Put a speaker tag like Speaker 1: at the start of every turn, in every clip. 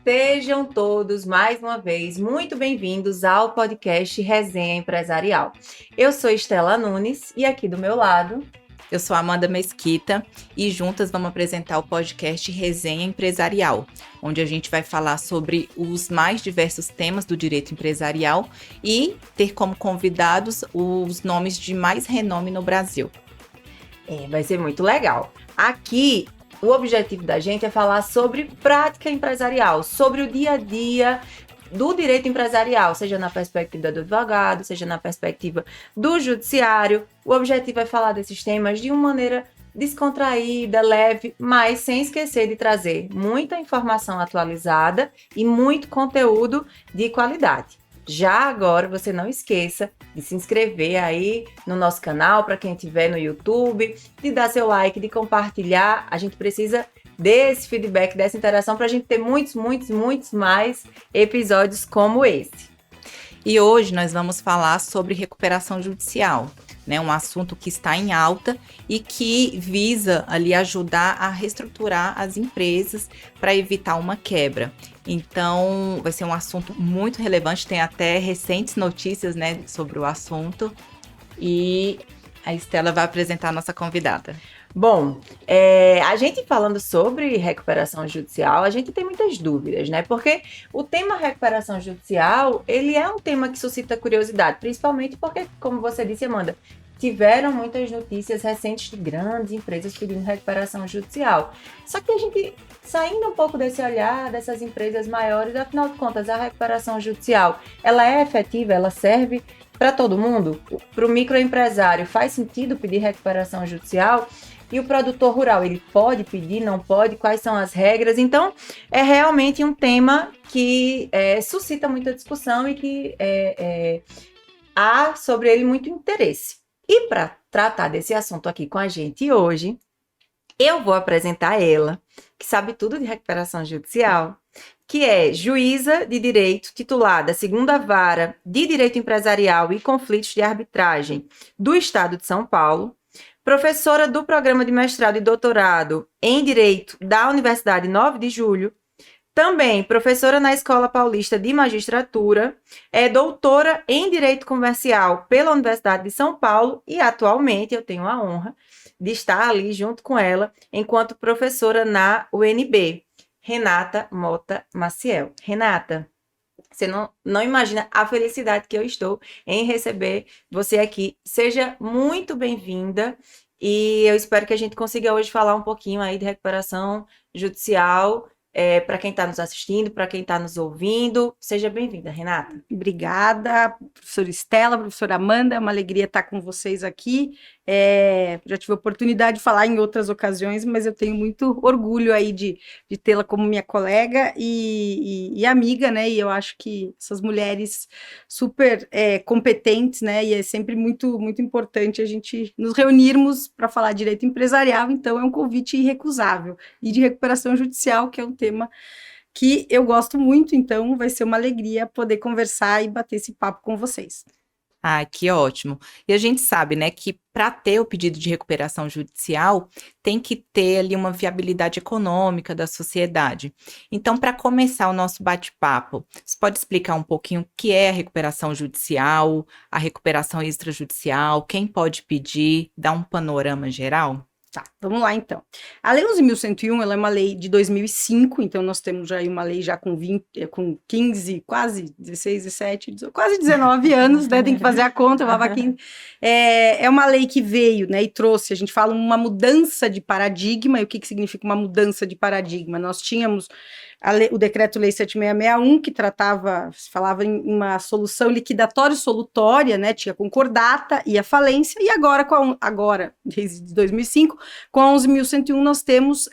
Speaker 1: Sejam todos, mais uma vez, muito bem-vindos ao podcast Resenha Empresarial. Eu sou Estela Nunes e aqui do meu lado...
Speaker 2: Eu sou Amanda Mesquita e juntas vamos apresentar o podcast Resenha Empresarial, onde a gente vai falar sobre os mais diversos temas do direito empresarial e ter como convidados os nomes de mais renome no Brasil.
Speaker 1: Vai ser muito legal. Aqui, o objetivo da gente é falar sobre prática empresarial, sobre o dia a dia do direito empresarial, seja na perspectiva do advogado, seja na perspectiva do judiciário. O objetivo é falar desses temas de uma maneira descontraída, leve, mas sem esquecer de trazer muita informação atualizada e muito conteúdo de qualidade. Já agora, você não esqueça de se inscrever aí no nosso canal, para quem estiver no YouTube, de dar seu like, de compartilhar. A gente precisa desse feedback, dessa interação, para a gente ter muitos mais episódios como esse.
Speaker 2: E hoje nós vamos falar sobre recuperação judicial, né? Um assunto que está em alta e que visa ali ajudar a reestruturar as empresas para evitar uma quebra. Então, vai ser um assunto muito relevante, tem até recentes notícias, né, sobre o assunto. E a Estela vai apresentar a nossa convidada.
Speaker 1: Bom, a gente falando sobre recuperação judicial, a gente tem muitas dúvidas, né? Porque o tema recuperação judicial, ele é um tema que suscita curiosidade, principalmente porque, como você disse, Amanda, tiveram muitas notícias recentes de grandes empresas pedindo recuperação judicial. Só que a gente, saindo um pouco desse olhar dessas empresas maiores, afinal de contas, a recuperação judicial, ela é efetiva, ela serve para todo mundo? Para o microempresário, faz sentido pedir recuperação judicial? E o produtor rural, ele pode pedir, não pode? Quais são as regras? Então, é realmente um tema que suscita muita discussão e que há sobre ele muito interesse. E para tratar desse assunto aqui com a gente hoje, eu vou apresentar ela, que sabe tudo de recuperação judicial, que é juíza de direito titulada Segunda Vara de Direito Empresarial e Conflitos de Arbitragem do Estado de São Paulo, professora do Programa de Mestrado e Doutorado em Direito da Universidade 9 de Julho, também professora na Escola Paulista de Magistratura, é doutora em Direito Comercial pela Universidade de São Paulo e atualmente eu tenho a honra de estar ali junto com ela enquanto professora na UNB, Renata Mota Maciel. Renata, você não imagina a felicidade que eu estou em receber você aqui. Seja muito bem-vinda e eu espero que a gente consiga hoje falar um pouquinho aí de recuperação judicial para quem está nos assistindo, para quem está nos ouvindo. Seja bem-vinda, Renata.
Speaker 3: Obrigada, professora Estela, professora Amanda, é uma alegria estar com vocês aqui. Já tive a oportunidade de falar em outras ocasiões, mas eu tenho muito orgulho aí de tê-la como minha colega e amiga, né? E eu acho que essas mulheres super competentes, né? E é sempre muito importante a gente nos reunirmos para falar de direito empresarial, então é um convite irrecusável. E de recuperação judicial, que é um tema que eu gosto muito, então vai ser uma alegria poder conversar e bater esse papo com vocês.
Speaker 2: Ah, que ótimo. E a gente sabe, né, que para ter o pedido de recuperação judicial, tem que ter ali uma viabilidade econômica da sociedade. Então, para começar o nosso bate-papo, você pode explicar um pouquinho o que é a recuperação judicial, a recuperação extrajudicial, quem pode pedir, dar um panorama geral?
Speaker 3: Tá, vamos lá então. A Lei 11.101, ela é uma lei de 2005, então nós temos já uma lei já com 15, quase 16, 17, quase 19 anos, né, tem que fazer a conta, eu 15. É uma lei que veio, né, e trouxe, a gente fala uma mudança de paradigma, e o que significa uma mudança de paradigma? Nós tínhamos o Decreto-Lei 7661, que falava em uma solução liquidatório-solutória, né, tinha concordata e a falência, e agora, desde 2005, com a 11.101 nós temos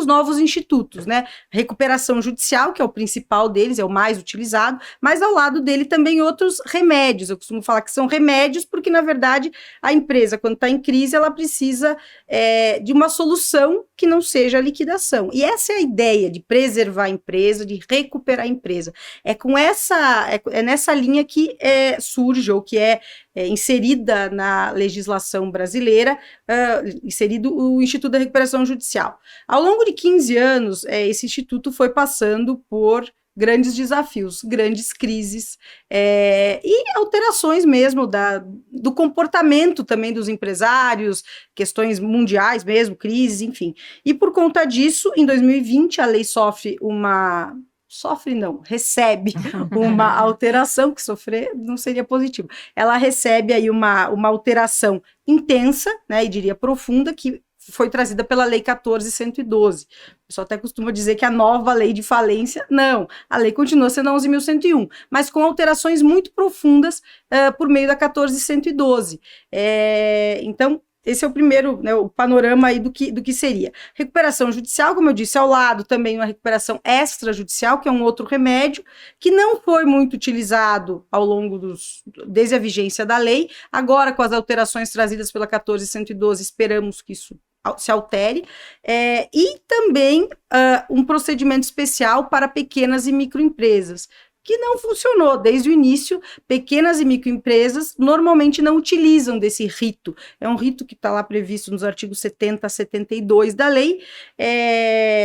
Speaker 3: novos institutos, né, recuperação judicial, que é o principal deles, é o mais utilizado, mas ao lado dele também outros remédios, eu costumo falar que são remédios, porque na verdade a empresa, quando está em crise, ela precisa de uma solução que não seja a liquidação, e essa é a ideia de preservar a empresa, de recuperar a empresa. É nessa linha que surge, ou que é inserida na legislação brasileira, inserido o Instituto da Recuperação Judicial. Ao longo de 15 anos, esse instituto foi passando por grandes desafios, grandes crises e alterações mesmo do comportamento também dos empresários, questões mundiais mesmo, crises, enfim. E por conta disso, em 2020, a lei recebe uma alteração, que sofrer não seria positivo. Ela recebe aí uma alteração intensa, né, e diria profunda, que foi trazida pela Lei 14.112. O pessoal até costuma dizer que a nova lei de falência, não, a lei continua sendo a 11.101, mas com alterações muito profundas por meio da 14.112. Então, esse é o primeiro, né, o panorama aí do que seria. Recuperação judicial, como eu disse, ao lado também uma recuperação extrajudicial, que é um outro remédio, que não foi muito utilizado ao longo desde a vigência da lei. Agora, com as alterações trazidas pela 14.112, esperamos que isso se altere, e também um procedimento especial para pequenas e microempresas, que não funcionou desde o início. Pequenas e microempresas normalmente não utilizam desse rito. É um rito que está lá previsto nos artigos 70 a 72 da lei.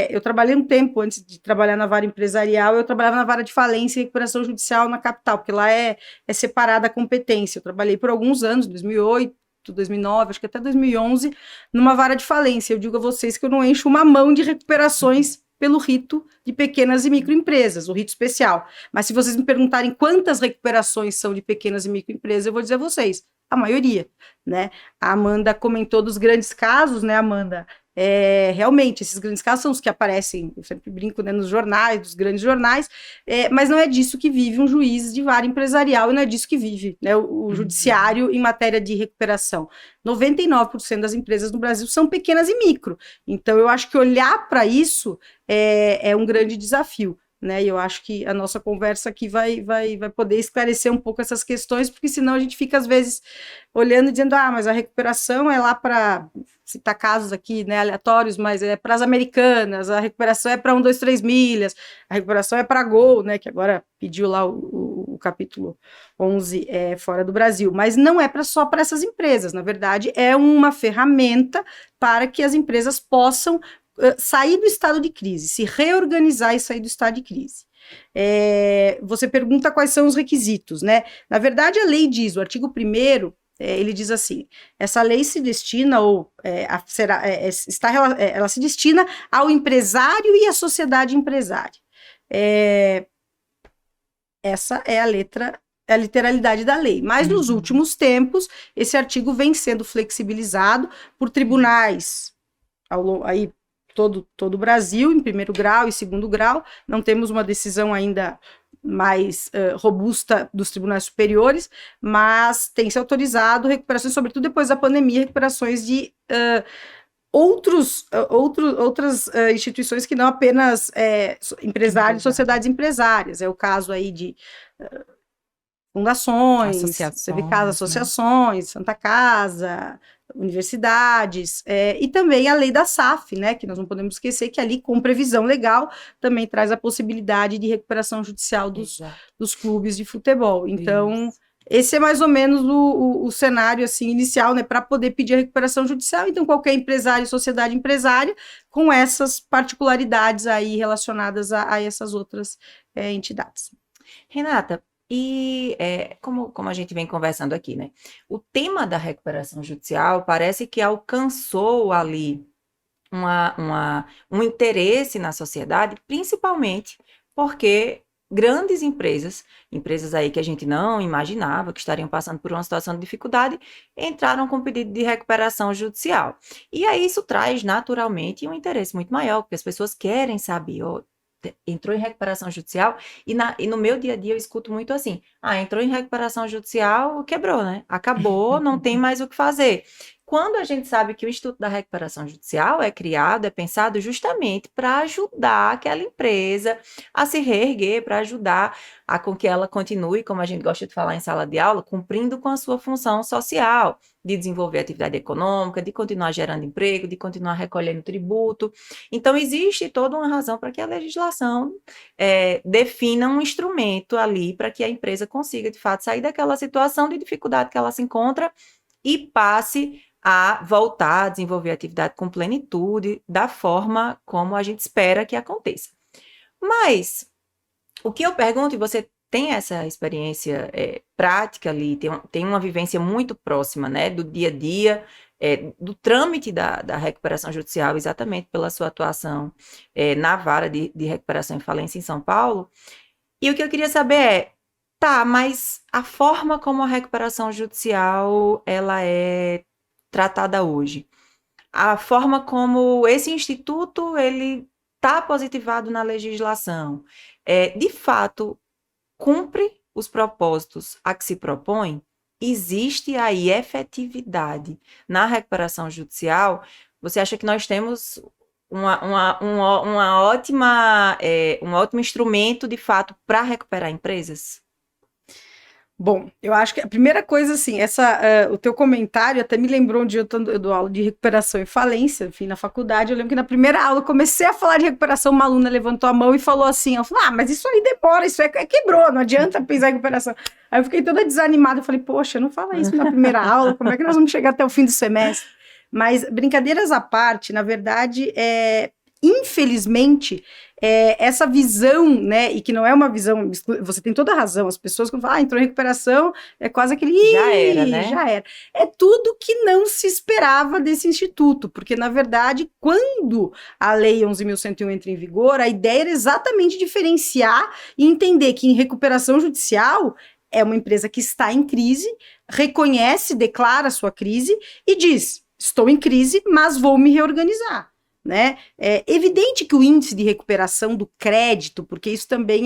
Speaker 3: Eu trabalhei um tempo, antes de trabalhar na vara empresarial, eu trabalhava na vara de falência e recuperação judicial na capital, porque lá é separada a competência. Eu trabalhei por alguns anos, 2008, 2009, acho que até 2011, numa vara de falência. Eu digo a vocês que eu não encho uma mão de recuperações pelo rito de pequenas e microempresas, o rito especial. Mas se vocês me perguntarem quantas recuperações são de pequenas e microempresas, eu vou dizer a vocês, a maioria, né? A Amanda comentou dos grandes casos, né, Amanda? Realmente, esses grandes casos são os que aparecem, eu sempre brinco, né, nos jornais, dos grandes jornais, mas não é disso que vive um juiz de vara empresarial e não é disso que vive, né, o judiciário em matéria de recuperação. 99% das empresas no Brasil são pequenas e micro, então eu acho que olhar para isso é um grande desafio. Né, e eu acho que a nossa conversa aqui vai poder esclarecer um pouco essas questões, porque senão a gente fica, às vezes, olhando e dizendo, mas a recuperação é lá para, citar casos aqui, né, aleatórios, mas é para as Americanas, a recuperação é para 1, 2, 3 milhas, a recuperação é para Gol, né, que agora pediu lá o capítulo 11 fora do Brasil, mas não é só para essas empresas, na verdade, é uma ferramenta para que as empresas possam sair do estado de crise, se reorganizar e sair do estado de crise. Você pergunta quais são os requisitos, né? Na verdade, a lei diz, o artigo 1º, ele diz assim, essa lei se destina, ela se destina ao empresário e à sociedade empresária. Essa é a literalidade da lei. Mas nos últimos tempos, esse artigo vem sendo flexibilizado por tribunais, aí todo o Brasil, em primeiro grau e segundo grau. Não temos uma decisão ainda mais robusta dos tribunais superiores, mas tem se autorizado recuperações, sobretudo depois da pandemia, recuperações de outras instituições que não apenas empresários, sociedades empresárias. É o caso aí de fundações, associações, né? Santa Casa, universidades, e também a lei da SAF, né, que nós não podemos esquecer que ali, com previsão legal, também traz a possibilidade de recuperação judicial dos clubes de futebol. Então, esse é mais ou menos o cenário assim, inicial, né, para poder pedir a recuperação judicial. Então, qualquer empresário, sociedade empresária, com essas particularidades aí relacionadas a essas outras entidades.
Speaker 1: Renata, e como a gente vem conversando aqui, né? O tema da recuperação judicial parece que alcançou ali um interesse na sociedade, principalmente porque grandes empresas aí que a gente não imaginava que estariam passando por uma situação de dificuldade, entraram com pedido de recuperação judicial. E aí isso traz naturalmente um interesse muito maior, porque as pessoas querem saber, entrou em recuperação judicial, e no meu dia a dia eu escuto muito assim, entrou em recuperação judicial, quebrou, né? Acabou, não tem mais o que fazer. Quando a gente sabe que o Instituto da Recuperação Judicial é criado, é pensado justamente para ajudar aquela empresa a se reerguer, para ajudar com que ela continue, como a gente gosta de falar em sala de aula, cumprindo com a sua função social, de desenvolver atividade econômica, de continuar gerando emprego, de continuar recolhendo tributo. Então, existe toda uma razão para que a legislação defina um instrumento ali para que a empresa consiga, de fato, sair daquela situação de dificuldade que ela se encontra e passe a voltar a desenvolver a atividade com plenitude, da forma como a gente espera que aconteça. Mas, o que eu pergunto, e você tem essa experiência prática ali, tem uma vivência muito próxima, né, do dia a dia, do trâmite da recuperação judicial, exatamente pela sua atuação na vara de recuperação e falência em São Paulo. E o que eu queria saber mas a forma como a recuperação judicial ela é tratada hoje, a forma como esse instituto ele está positivado na legislação, de fato cumpre os propósitos a que se propõe? Existe aí efetividade na recuperação judicial? Você acha que nós temos uma ótima, um ótimo instrumento, de fato, para recuperar empresas?
Speaker 3: Bom, eu acho que a primeira coisa, assim, o teu comentário até me lembrou um dia eu dou aula de recuperação e falência, enfim, na faculdade. Eu lembro que na primeira aula eu comecei a falar de recuperação, uma aluna levantou a mão e falou assim, ela falou, mas isso aí demora, isso quebrou, não adianta pensar em recuperação. Aí eu fiquei toda desanimada, eu falei, poxa, não fala isso na primeira aula, como é que nós vamos chegar até o fim do semestre? Mas, brincadeiras à parte, na verdade, infelizmente, essa visão, né, e que não é uma visão, você tem toda a razão, as pessoas que falam, entrou em recuperação, é quase aquele,
Speaker 1: já era, né?
Speaker 3: Já era. É tudo que não se esperava desse instituto, porque, na verdade, quando a Lei 11.101 entra em vigor, a ideia era exatamente diferenciar e entender que em recuperação judicial é uma empresa que está em crise, reconhece, declara sua crise e diz, estou em crise, mas vou me reorganizar. Né? É evidente que o índice de recuperação do crédito, porque isso também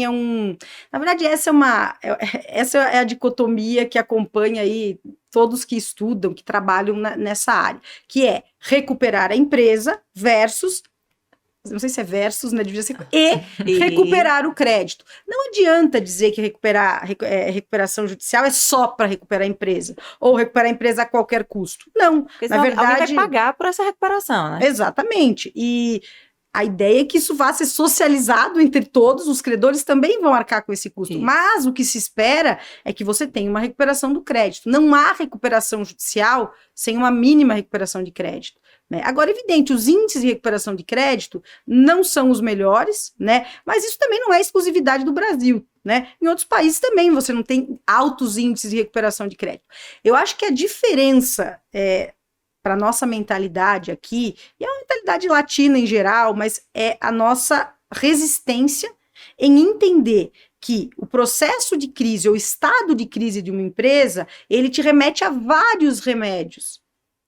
Speaker 3: na verdade, essa é a dicotomia que acompanha aí todos que estudam, que trabalham nessa área, que é recuperar a empresa versus, não sei se é versus, né, devia ser, recuperar o crédito. Não adianta dizer que recuperação judicial é só para recuperar a empresa, ou recuperar a empresa a qualquer custo. Não,
Speaker 1: porque
Speaker 3: na verdade...
Speaker 1: alguém vai pagar por essa recuperação, né?
Speaker 3: Exatamente, e a ideia é que isso vá ser socializado entre todos, os credores também vão arcar com esse custo, mas o que se espera é que você tenha uma recuperação do crédito. Não há recuperação judicial sem uma mínima recuperação de crédito. Né? Agora, evidente, os índices de recuperação de crédito não são os melhores, né? Mas isso também não é exclusividade do Brasil. Né? Em outros países também você não tem altos índices de recuperação de crédito. Eu acho que a diferença para a nossa mentalidade aqui, e é uma mentalidade latina em geral, mas é a nossa resistência em entender que o processo de crise ou estado de crise de uma empresa, ele te remete a vários remédios.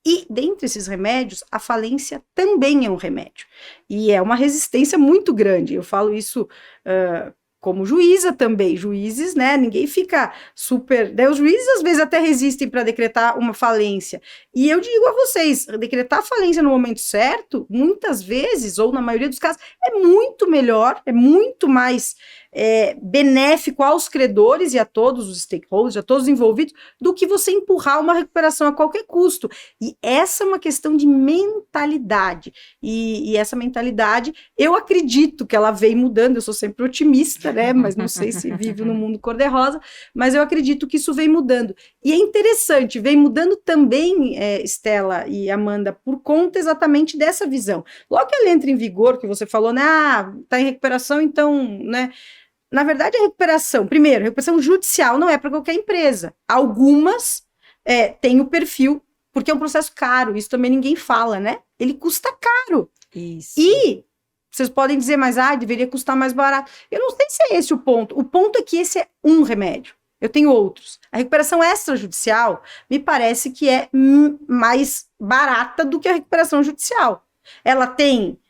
Speaker 3: E, dentre esses remédios, a falência também é um remédio. E é uma resistência muito grande. Eu falo isso como juíza também. Juízes, né? Ninguém fica super... Né, os juízes, às vezes, até resistem para decretar uma falência. E eu digo a vocês, decretar falência no momento certo, muitas vezes, ou na maioria dos casos, é muito melhor, é muito mais benéfico aos credores e a todos os stakeholders, a todos os envolvidos, do que você empurrar uma recuperação a qualquer custo. E essa é uma questão de mentalidade. E essa mentalidade, eu acredito que ela vem mudando, eu sou sempre otimista, né? Mas não sei se vivo no mundo cor-de-rosa, mas eu acredito que isso vem mudando. E é interessante, vem mudando também, Estela e Amanda, por conta exatamente dessa visão. Logo que ela entra em vigor, que você falou, né? Tá em recuperação, então, né? Na verdade, a recuperação, primeiro, a recuperação judicial não é para qualquer empresa. Algumas têm o perfil, porque é um processo caro, isso também ninguém fala, né? Ele custa caro.
Speaker 1: Isso.
Speaker 3: E vocês podem dizer, mas deveria custar mais barato. Eu não sei se é esse o ponto. O ponto é que esse é um remédio. Eu tenho outros. A recuperação extrajudicial me parece que é mais barata do que a recuperação judicial. Ela tem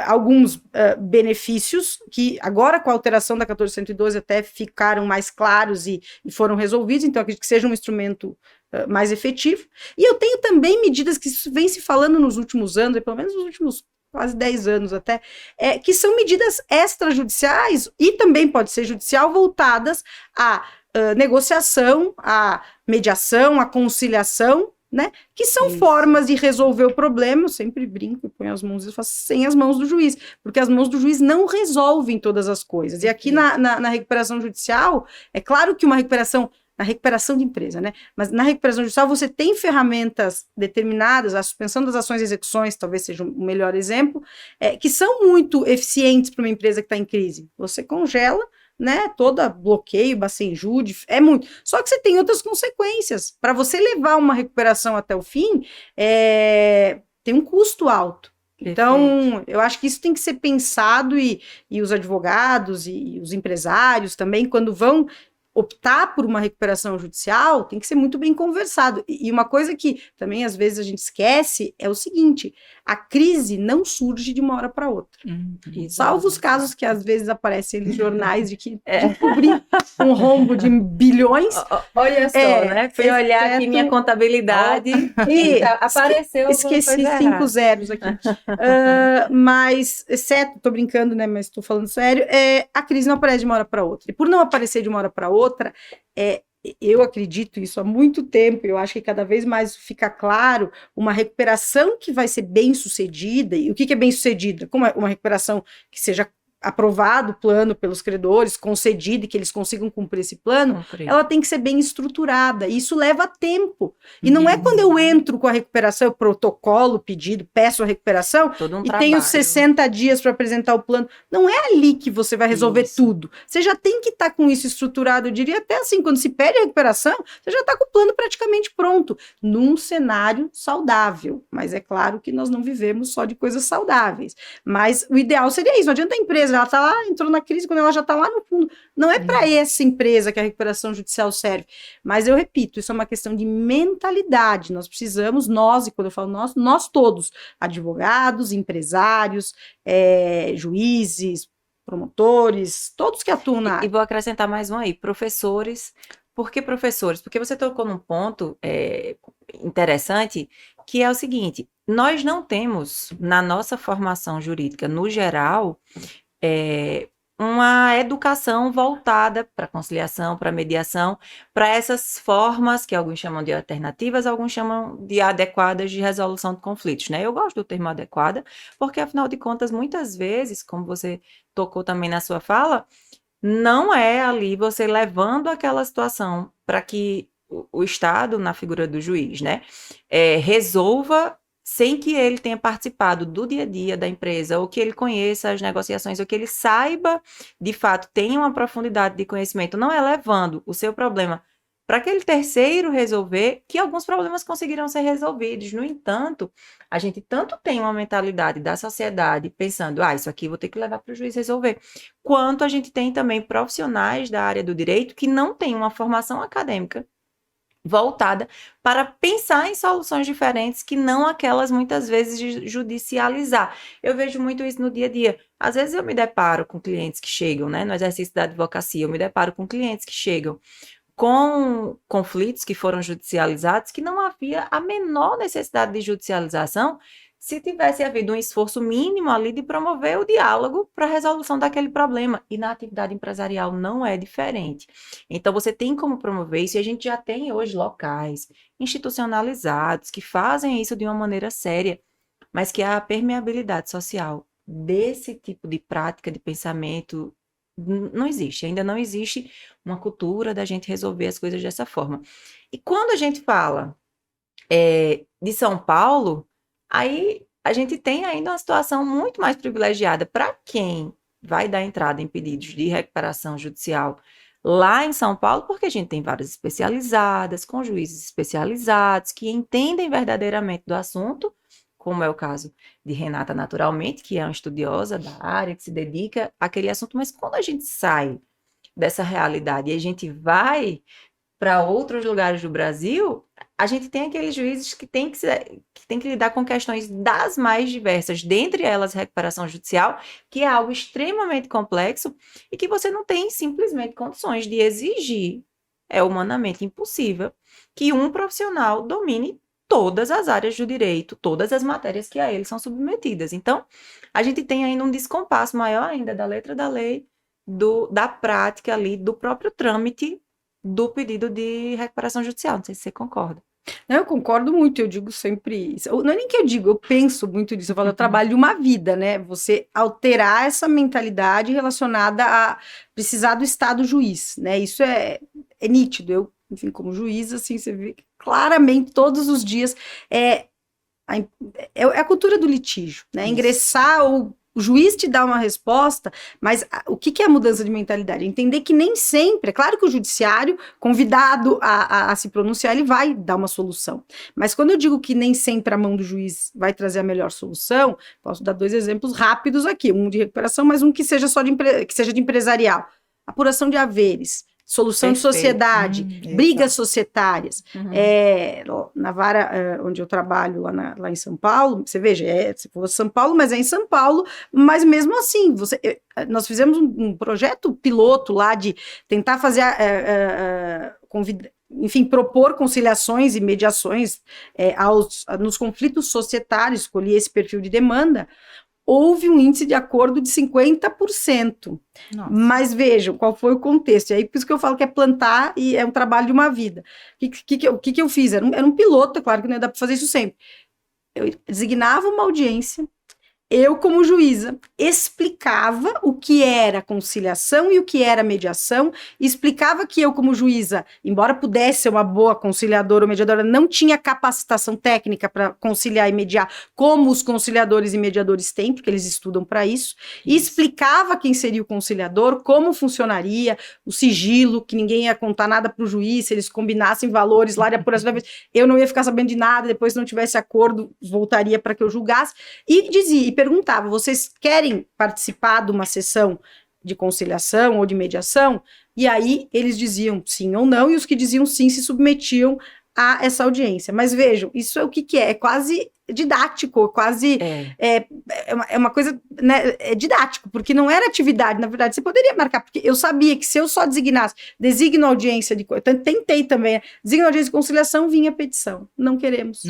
Speaker 3: alguns benefícios que agora com a alteração da 14.112 até ficaram mais claros e foram resolvidos, então acredito que seja um instrumento mais efetivo. E eu tenho também medidas que vem se falando nos últimos anos, pelo menos nos últimos quase 10 anos até, que são medidas extrajudiciais e também pode ser judicial voltadas à negociação, à mediação, à conciliação, né? Que são formas de resolver o problema. Eu sempre brinco e ponho as mãos e faço sem as mãos do juiz, porque as mãos do juiz não resolvem todas as coisas. E aqui na recuperação judicial, é claro que uma recuperação na recuperação de empresa, né? Mas na recuperação judicial você tem ferramentas determinadas, a suspensão das ações e execuções talvez seja o melhor exemplo, que são muito eficientes para uma empresa que está em crise. Você congela, né, toda bloqueio, bacenjude, é muito. Só que você tem outras consequências. Para você levar uma recuperação até o fim, tem um custo alto. Então, eu acho que isso tem que ser pensado e os advogados e os empresários também, quando vão optar por uma recuperação judicial, tem que ser muito bem conversado. E uma coisa que também às vezes a gente esquece é o seguinte: a crise não surge de uma hora para outra. Salvo os casos que às vezes aparecem nos jornais de que descobri um rombo de bilhões.
Speaker 1: Olha só, né? Fui olhar aqui minha contabilidade e apareceu.
Speaker 3: Esqueci 5 zeros aqui. Mas, exceto, tô brincando, né? Mas tô falando sério, a crise não aparece de uma hora para outra. E por não aparecer de uma hora para outra, eu acredito isso há muito tempo, eu acho que cada vez mais fica claro uma recuperação que vai ser bem sucedida. E o que é bem sucedida? Como é uma recuperação que seja aprovado o plano pelos credores, concedido e que eles consigam cumprir esse plano, ela tem que ser bem estruturada, e isso leva tempo. E não é quando eu entro com a recuperação, eu protocolo o pedido, peço a recuperação, e tenho 60 dias para apresentar o plano. Não é ali que você vai resolver tudo. Você já tem que estar com isso estruturado, eu diria até assim, quando se pede a recuperação, você já está com o plano praticamente pronto, num cenário saudável. Mas é claro que nós não vivemos só de coisas saudáveis. Mas o ideal seria isso, não adianta a empresa, ela está lá, entrou na crise quando ela já está lá no fundo. Não é para essa empresa que a recuperação judicial serve. Mas eu repito, isso é uma questão de mentalidade. Nós precisamos, e quando eu falo nós todos, advogados, empresários, juízes, promotores, todos que atuam na área.
Speaker 1: E vou acrescentar mais um aí, professores. Por que professores? Porque você tocou num ponto interessante, que é o seguinte: nós não temos, na nossa formação jurídica, no geral, uma educação voltada para conciliação, para mediação, para essas formas que alguns chamam de alternativas, alguns chamam de adequadas de resolução de conflitos, né? Eu gosto do termo adequada, porque afinal de contas, muitas vezes, como você tocou também na sua fala, não é ali você levando aquela situação para que o Estado, na figura do juiz, né, resolva sem que ele tenha participado do dia a dia da empresa, ou que ele conheça as negociações, ou que ele saiba, de fato, tenha uma profundidade de conhecimento. Não é levando o seu problema para aquele terceiro resolver, que alguns problemas conseguirão ser resolvidos. No entanto, a gente tanto tem uma mentalidade da sociedade pensando, isso aqui vou ter que levar para o juiz resolver, quanto a gente tem também profissionais da área do direito que não têm uma formação acadêmica voltada para pensar em soluções diferentes que não aquelas muitas vezes de judicializar. Eu vejo muito isso no dia a dia. Às vezes eu me deparo com clientes que chegam, né, no exercício da advocacia, eu me deparo com clientes que chegam com conflitos que foram judicializados, que não havia a menor necessidade de judicialização se tivesse havido um esforço mínimo ali de promover o diálogo para a resolução daquele problema. E na atividade empresarial não é diferente. Então, você tem como promover isso, e a gente já tem hoje locais institucionalizados que fazem isso de uma maneira séria, mas que a permeabilidade social desse tipo de prática, de pensamento, não existe. Ainda não existe uma cultura da gente resolver as coisas dessa forma. E quando a gente fala de São Paulo, aí a gente tem ainda uma situação muito mais privilegiada para quem vai dar entrada em pedidos de recuperação judicial lá em São Paulo, porque a gente tem várias especializadas, com juízes especializados, que entendem verdadeiramente do assunto, como é o caso de Renata, naturalmente, que é uma estudiosa da área, que se dedica àquele assunto. Mas quando a gente sai dessa realidade e a gente vai para outros lugares do Brasil, a gente tem aqueles juízes que tem que lidar com questões das mais diversas, dentre elas recuperação judicial, que é algo extremamente complexo e que você não tem simplesmente condições de exigir, é humanamente impossível, que um profissional domine todas as áreas do direito, todas as matérias que a ele são submetidas. Então, a gente tem ainda um descompasso maior ainda da letra da lei, da prática ali, do próprio trâmite do pedido de recuperação judicial. Não sei se você concorda.
Speaker 3: Não, eu concordo muito, eu digo sempre isso. Não é nem que eu digo, eu penso muito nisso. Eu falo, eu trabalho uma vida, né? Você alterar essa mentalidade relacionada a precisar do Estado juiz, né? Isso é nítido. Eu enfim, como juíza, assim, você vê claramente todos os dias é a cultura do litígio, né?
Speaker 1: Isso.
Speaker 3: Ingressar, o juiz te dá uma resposta, mas o que é a mudança de mentalidade? Entender que nem sempre, é claro que o judiciário, convidado a se pronunciar, ele vai dar uma solução. Mas quando eu digo que nem sempre a mão do juiz vai trazer a melhor solução, posso dar 2 exemplos rápidos aqui, um de recuperação, mas um que seja que seja de empresarial. Apuração de haveres, solução de sociedade, brigas societárias. Na vara onde eu trabalho, lá em São Paulo, você veja, se for São Paulo, mas é em São Paulo, mas mesmo assim, nós fizemos um projeto piloto lá de tentar fazer, enfim, propor conciliações e mediações nos conflitos societários, escolhi esse perfil de demanda. Houve um índice de acordo de 50%. Nossa. Mas vejam qual foi o contexto. E aí, por isso que eu falo que é plantar e é um trabalho de uma vida. O que eu fiz? Era um piloto, é claro que não ia dar para fazer isso sempre. Eu designava uma audiência, eu, como juíza, explicava o que era conciliação e o que era mediação, e explicava que eu, como juíza, embora pudesse ser uma boa conciliadora ou mediadora, não tinha capacitação técnica para conciliar e mediar, como os conciliadores e mediadores têm, porque eles estudam para isso, e explicava quem seria o conciliador, como funcionaria, o sigilo, que ninguém ia contar nada para o juiz, se eles combinassem valores lá de apuração, eu não ia ficar sabendo de nada, depois se não tivesse acordo, voltaria para que eu julgasse, e perguntava, vocês querem participar de uma sessão de conciliação ou de mediação? E aí eles diziam sim ou não, e os que diziam sim se submetiam a essa audiência. Mas vejam, isso é o que é? É quase didático, quase é uma coisa, né, é didático, porque não era atividade, na verdade, você poderia marcar, porque eu sabia que se eu só designo audiência de coisa, tentei também, designo audiência de conciliação, vinha petição, não queremos.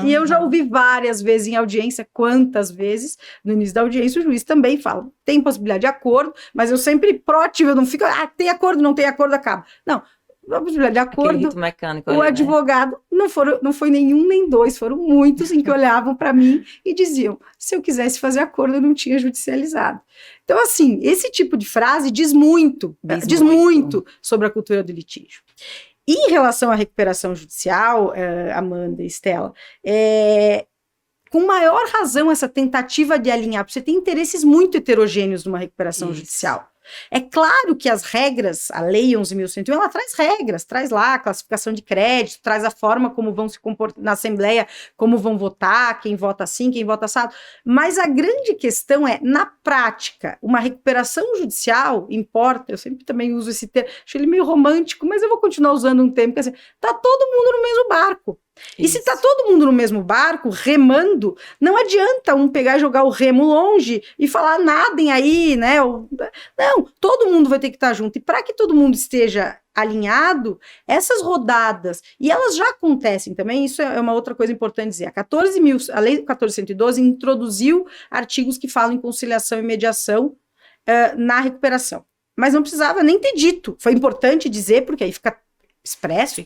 Speaker 3: E eu já ouvi várias vezes em audiência, quantas vezes, no início da audiência, o juiz também fala, tem possibilidade de acordo, mas eu sempre proativo, eu não fico, tem acordo, não tem acordo, acaba. Não, de acordo,
Speaker 1: mecânico
Speaker 3: o advogado, não foi nenhum nem 2, foram muitos em que olhavam para mim e diziam, se eu quisesse fazer acordo, eu não tinha judicializado. Então, assim, esse tipo de frase diz muito sobre a cultura do litígio. E em relação à recuperação judicial, Amanda e Estela, com maior razão essa tentativa de alinhar, porque você tem interesses muito heterogêneos numa recuperação judicial. É claro que as regras, a Lei 11.101, ela traz regras, traz lá a classificação de crédito, traz a forma como vão se comportar na Assembleia, como vão votar, quem vota assim, quem vota assado, mas a grande questão é, na prática, uma recuperação judicial importa, eu sempre também uso esse termo, acho ele meio romântico, mas eu vou continuar usando um termo, que é assim, tá todo mundo no mesmo barco. E se tá todo mundo no mesmo barco, remando, não adianta um pegar e jogar o remo longe e falar nadem aí, né? Não, todo mundo vai ter que estar junto. E para que todo mundo esteja alinhado, essas rodadas, e elas já acontecem também, isso é uma outra coisa importante dizer, a Lei 14.112 introduziu artigos que falam em conciliação e mediação na recuperação. Mas não precisava nem ter dito, foi importante dizer, porque aí fica expresso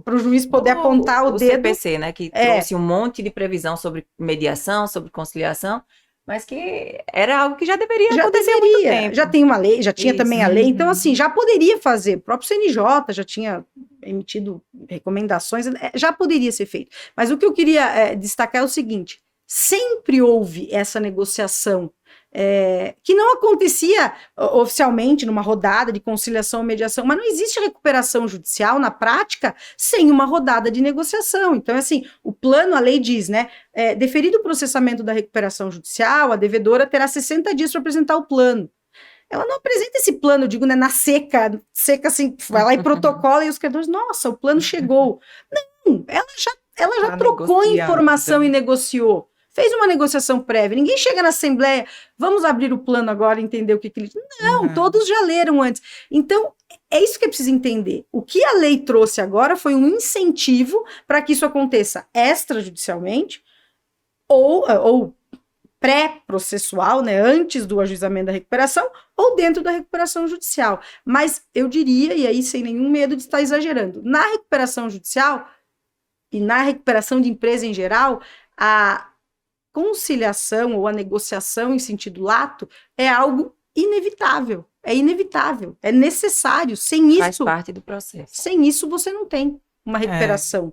Speaker 3: para o juiz poder apontar o dedo.
Speaker 1: O CPC, né, que trouxe um monte de previsão sobre mediação, sobre conciliação, mas que era algo que já deveria acontecer há muito tempo.
Speaker 3: Já tem uma lei, já tinha também a lei, então assim, já poderia fazer, o próprio CNJ já tinha emitido recomendações, já poderia ser feito. Mas o que eu queria destacar é o seguinte, sempre houve essa negociação que não acontecia oficialmente numa rodada de conciliação ou mediação, mas não existe recuperação judicial na prática sem uma rodada de negociação. Então, assim, o plano, a lei diz, né, deferido o processamento da recuperação judicial, a devedora terá 60 dias para apresentar o plano. Ela não apresenta esse plano, eu digo, né, na seca assim, vai lá e protocola e os credores, nossa, o plano chegou. Não, ela já trocou informação e negociou. Fez uma negociação prévia, ninguém chega na Assembleia, vamos abrir o plano agora e entender o que ele... Não, todos já leram antes. Então, é isso que é preciso entender. O que a lei trouxe agora foi um incentivo para que isso aconteça extrajudicialmente ou pré-processual, né, antes do ajuizamento da recuperação, ou dentro da recuperação judicial. Mas eu diria, e aí sem nenhum medo de estar exagerando, na recuperação judicial e na recuperação de empresa em geral, a conciliação ou a negociação em sentido lato é algo inevitável. é inevitável, é necessário.
Speaker 1: Faz parte do processo.
Speaker 3: Sem isso você não tem uma recuperação.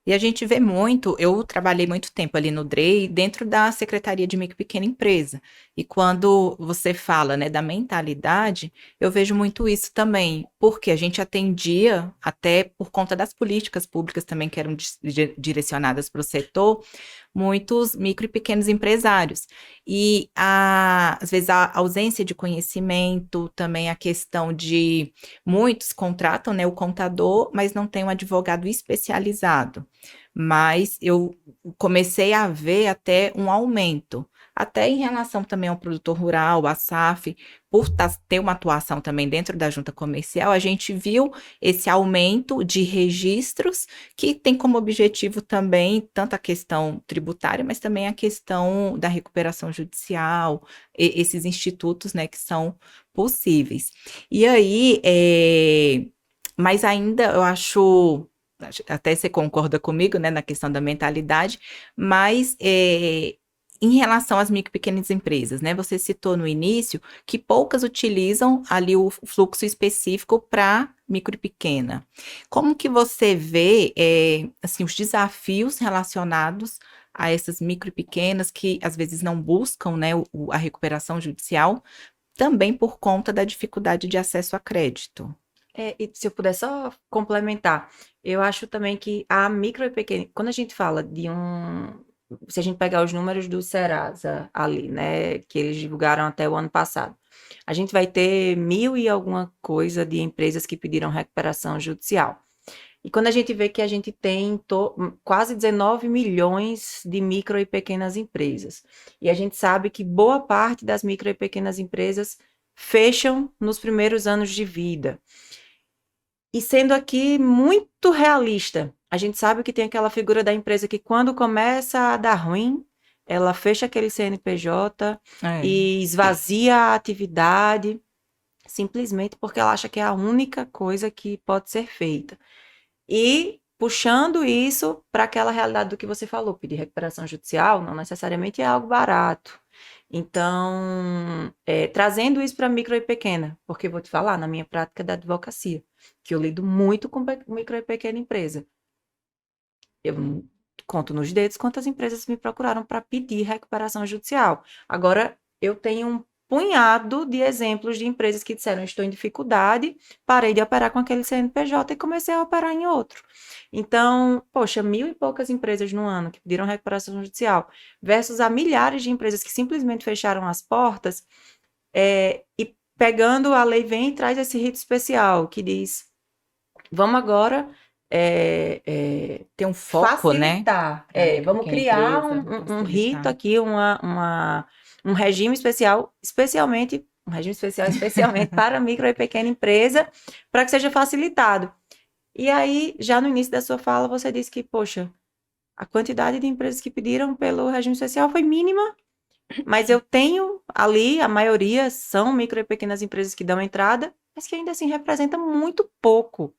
Speaker 2: E a gente vê muito, eu trabalhei muito tempo ali no DREI, dentro da Secretaria de Micro e Pequena Empresa. E quando você fala, né, da mentalidade, eu vejo muito isso também, porque a gente atendia, até por conta das políticas públicas também que eram direcionadas para o setor, muitos micro e pequenos empresários. E, às vezes, a ausência de conhecimento, também a questão de muitos contratam, né, o contador, mas não tem um advogado especializado. Mas eu comecei a ver até um aumento, até em relação também ao produtor rural, a SAF, por ter uma atuação também dentro da junta comercial, a gente viu esse aumento de registros que tem como objetivo também tanto a questão tributária, mas também a questão da recuperação judicial, esses institutos, né, que são possíveis. E aí, mas ainda eu acho, até você concorda comigo, né, na questão da mentalidade, mas em relação às micro e pequenas empresas, né, você citou no início que poucas utilizam ali o fluxo específico para micro e pequena. Como que você vê, assim, os desafios relacionados a essas micro e pequenas que às vezes não buscam, né, a recuperação judicial, também por conta da dificuldade de acesso a crédito?
Speaker 1: E se eu puder só complementar, eu acho também que a micro e pequena, quando a gente fala se a gente pegar os números do Serasa ali, né, que eles divulgaram até o ano passado, a gente vai ter 1.000 e alguma coisa de empresas que pediram recuperação judicial. E quando a gente vê que a gente tem quase 19 milhões de micro e pequenas empresas, e a gente sabe que boa parte das micro e pequenas empresas fecham nos primeiros anos de vida. E sendo aqui muito realista, a gente sabe que tem aquela figura da empresa que quando começa a dar ruim, ela fecha aquele CNPJ e esvazia a atividade, simplesmente porque ela acha que é a única coisa que pode ser feita. E puxando isso para aquela realidade do que você falou, pedir recuperação judicial não necessariamente é algo barato. Então, trazendo isso para micro e pequena, porque eu vou te falar, na minha prática da advocacia, que eu lido muito com micro e pequena empresa, eu conto nos dedos quantas empresas me procuraram para pedir recuperação judicial. Agora, eu tenho um punhado de exemplos de empresas que disseram, estou em dificuldade, parei de operar com aquele CNPJ e comecei a operar em outro. Então, poxa, 1.000 e poucas empresas no ano que pediram recuperação judicial, versus a milhares de empresas que simplesmente fecharam as portas, e pegando a lei vem e traz esse rito especial, que diz, vamos agora
Speaker 2: ter um foco,
Speaker 1: facilitar,
Speaker 2: né?
Speaker 1: vamos criar um rito aqui, um regime especial, especialmente para micro e pequena empresa, para que seja facilitado. E aí, já no início da sua fala, você disse que, poxa, a quantidade de empresas que pediram pelo regime especial foi mínima, mas eu tenho ali, a maioria são micro e pequenas empresas que dão entrada, mas que ainda assim representa muito pouco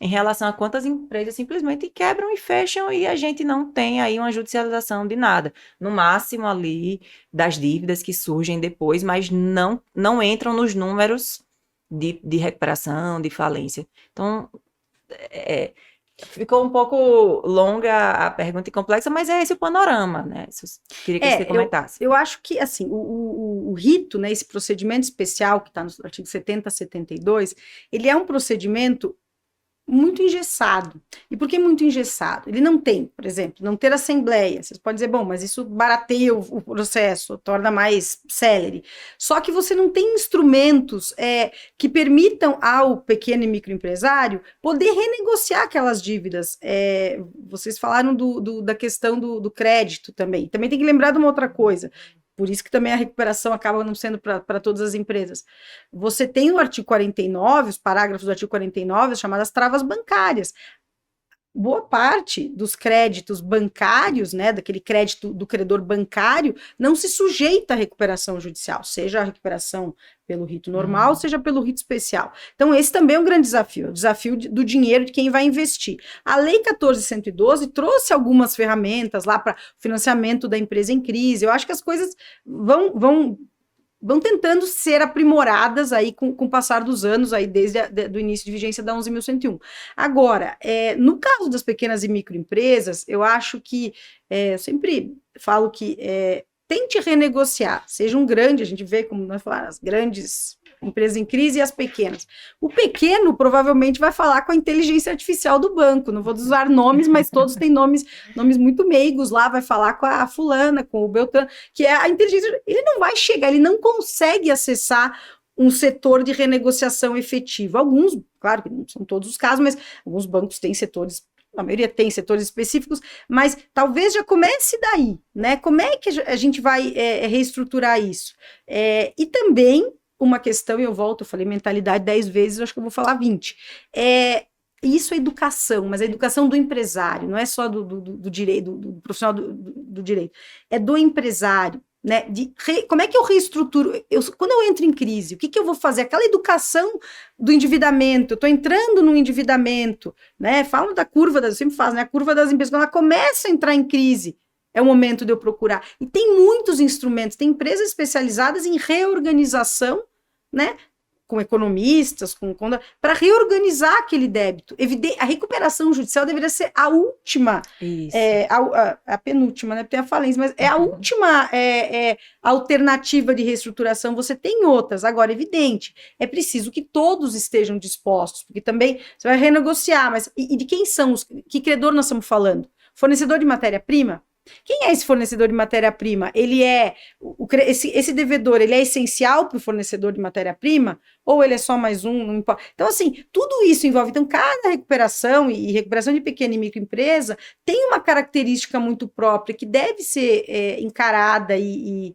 Speaker 1: em relação a quantas empresas simplesmente quebram e fecham e a gente não tem aí uma judicialização de nada. No máximo ali das dívidas que surgem depois, mas não entram nos números de recuperação, de falência. Então, ficou um pouco longa a pergunta e complexa, mas é esse o panorama, né? Queria que você comentasse.
Speaker 3: Eu acho que, assim, o rito, né, esse procedimento especial que está no artigo 70 a 72, ele é um procedimento muito engessado. E por que muito engessado? Ele não tem, por exemplo, não ter assembleia. Vocês podem dizer, bom, mas isso barateia o processo, torna mais célere. Só que você não tem instrumentos que permitam ao pequeno e microempresário poder renegociar aquelas dívidas. Vocês falaram da questão do crédito também. Também tem que lembrar de uma outra coisa. Por isso que também a recuperação acaba não sendo para todas as empresas. Você tem o artigo 49, os parágrafos do artigo 49, as chamadas travas bancárias. Boa parte dos créditos bancários, né, daquele crédito do credor bancário, não se sujeita à recuperação judicial, seja a recuperação pelo rito normal, seja pelo rito especial. Então, esse também é um grande desafio, o desafio do dinheiro de quem vai investir. A Lei 14.112 trouxe algumas ferramentas lá para financiamento da empresa em crise. Eu acho que as coisas vão vão tentando ser aprimoradas aí com o passar dos anos, aí desde do início de vigência da 11.101. Agora, no caso das pequenas e microempresas, eu acho que, eu sempre falo que tente renegociar, seja um grande, a gente vê como nós falamos, as grandes empresas em crise e as pequenas. O pequeno provavelmente vai falar com a inteligência artificial do banco, não vou usar nomes, mas todos têm nomes muito meigos lá, vai falar com a fulana, com o Beltrano, que é a inteligência, ele não vai chegar, ele não consegue acessar um setor de renegociação efetivo. Alguns, claro que não são todos os casos, mas alguns bancos têm setores, a maioria tem setores específicos, mas talvez já comece daí, né? Como é que a gente vai reestruturar isso? E também uma questão, e eu falei mentalidade 10 vezes, eu acho que eu vou falar 20. Isso é educação, mas a educação do empresário, não é só do direito, do profissional do direito, é do empresário, né? Como é que eu reestruturo? Quando eu entro em crise, o que eu vou fazer? Aquela educação do endividamento, eu estou entrando no endividamento, né? Falam da curva, eu sempre falo, né? A curva das empresas, quando ela começa a entrar em crise, é o momento de eu procurar. E tem muitos instrumentos, tem empresas especializadas em reorganização, né? Com economistas, para reorganizar aquele débito. A recuperação judicial deveria ser a última, a penúltima, né? Porque tem a falência, mas é a última alternativa de reestruturação. Você tem outras. Agora, evidente, é preciso que todos estejam dispostos, porque também você vai renegociar, mas e de quem são que credor nós estamos falando? Fornecedor de matéria-prima? Quem é esse fornecedor de matéria-prima? Ele esse devedor, ele é essencial para o fornecedor de matéria-prima? Ou ele é só mais um? Não importa. Então, assim, tudo isso envolve. Então, cada recuperação e recuperação de pequena e microempresa tem uma característica muito própria que deve ser encarada e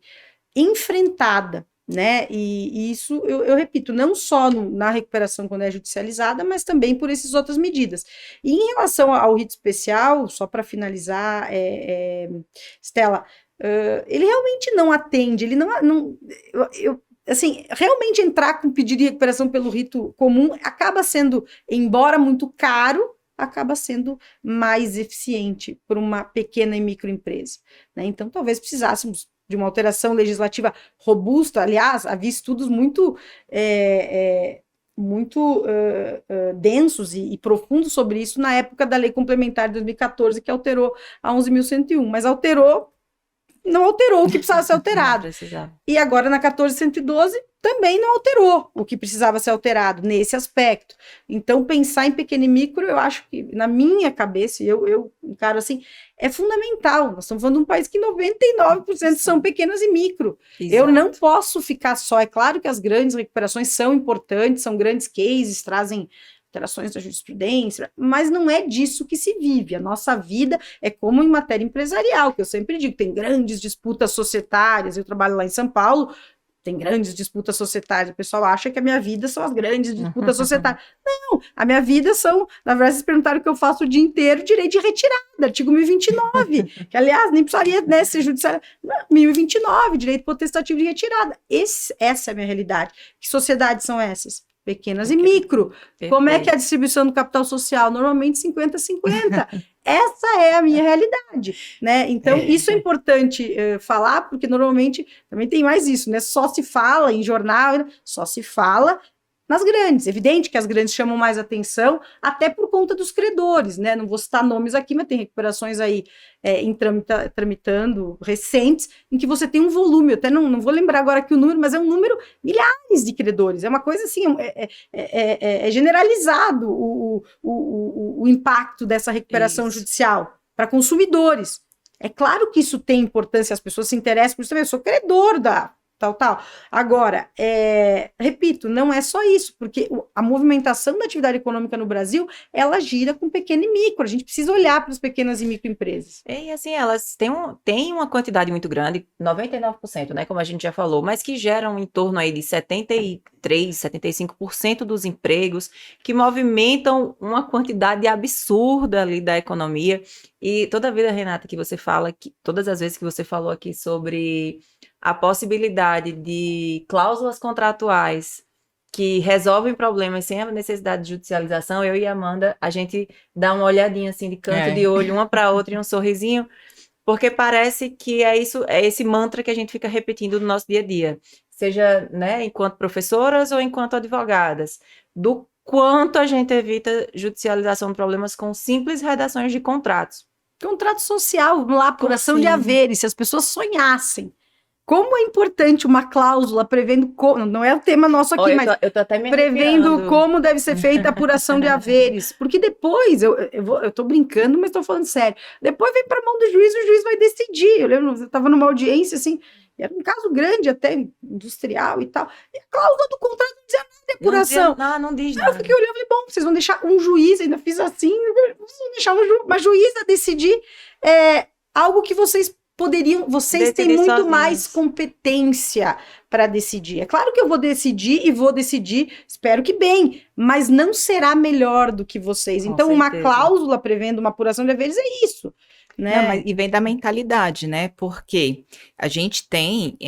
Speaker 3: enfrentada, né? E isso, eu repito, não só na recuperação quando é judicializada, mas também por essas outras medidas. E em relação ao rito especial, só para finalizar, Stella, ele realmente não atende, ele não assim, realmente entrar com pedido de recuperação pelo rito comum acaba sendo, embora muito caro, acaba sendo mais eficiente para uma pequena e microempresa, né? Então, talvez precisássemos de uma alteração legislativa robusta. Aliás, havia estudos muito densos e profundos sobre isso na época da Lei Complementar de 2014, que alterou a 11.101, mas não alterou o que precisava ser alterado. E agora, na 14.112, também não alterou o que precisava ser alterado nesse aspecto. Então, pensar em pequeno e micro, eu acho que, na minha cabeça, eu encaro assim, é fundamental. Nós estamos falando de um país que 99% são pequenas e micro. Exato. Eu não posso ficar só. É claro que as grandes recuperações são importantes, são grandes cases, trazem alterações da jurisprudência, mas não é disso que se vive. A nossa vida é como em matéria empresarial, que eu sempre digo, tem grandes disputas societárias. Eu trabalho lá em São Paulo, tem grandes disputas societárias. O pessoal acha que a minha vida são as grandes disputas societárias. Não, a minha vida são, na verdade, vocês perguntaram o que eu faço o dia inteiro, direito de retirada, artigo 1029, que, aliás, nem precisaria, né, ser judiciário. 1029, direito potestativo de retirada. Essa é a minha realidade. Que sociedades são essas? Pequenas e micro. Perfeito. Como é que é a distribuição do capital social? Normalmente 50-50. Essa é a minha realidade, né? Então, isso é importante falar, porque normalmente também tem mais isso, né? Só se fala em jornal, só se fala nas grandes. Evidente que as grandes chamam mais atenção, até por conta dos credores, né? Não vou citar nomes aqui, mas tem recuperações aí tramitando recentes, em que você tem um volume, eu até não vou lembrar agora aqui o número, mas é um número, milhares de credores. É uma coisa assim, é generalizado o impacto dessa recuperação judicial para consumidores. É claro que isso tem importância, as pessoas se interessam por isso também. Eu sou credor da tal. Agora, repito, não é só isso, porque a movimentação da atividade econômica no Brasil, ela gira com pequeno e micro. A gente precisa olhar para as pequenas e microempresas.
Speaker 1: E assim, elas têm uma quantidade muito grande, 99%, né, como a gente já falou, mas que geram em torno aí de 75% dos empregos, que movimentam uma quantidade absurda ali da economia. E toda vida, Renata, todas as vezes que você falou aqui sobre a possibilidade de cláusulas contratuais que resolvem problemas sem a necessidade de judicialização, eu e a Amanda, a gente dá uma olhadinha assim de canto de olho, uma para outra e um sorrisinho, Porque parece que é isso, é esse mantra que a gente fica repetindo no nosso dia a dia, seja, né, enquanto professoras ou enquanto advogadas, do quanto a gente evita judicialização de problemas com simples redações de contratos.
Speaker 3: Contrato social, vamos lá, apuração de
Speaker 1: Sim.
Speaker 3: haveres, se as pessoas sonhassem. Como é importante uma cláusula prevendo como, não é o tema nosso aqui,
Speaker 1: Ó,
Speaker 3: mas
Speaker 1: eu tô até me
Speaker 3: prevendo
Speaker 1: arrepiando.
Speaker 3: como deve ser feita a apuração de haveres. Porque depois, eu tô brincando, mas tô falando sério. Depois vem para a mão do juiz, o juiz vai decidir. Eu lembro, eu estava numa audiência assim, era um caso grande até, industrial e tal. E a cláusula do contrato não dizia nada de apuração.
Speaker 1: Não diz
Speaker 3: Aí
Speaker 1: nada.
Speaker 3: eu fiquei olhando e falei, bom, vocês vão deixar um juiz, ainda fiz assim, vocês vão deixar uma juíza decidir algo que vocês vocês têm
Speaker 1: Decidir
Speaker 3: muito
Speaker 1: sozinhos.
Speaker 3: mais competência para decidir. É claro que eu vou decidir, espero que bem, mas não será melhor do que vocês.
Speaker 1: Com
Speaker 3: Então, uma
Speaker 1: certeza.
Speaker 3: cláusula prevendo uma apuração de haveres é isso, né?
Speaker 2: Não, mas, e vem da mentalidade, né? Porque a gente tem.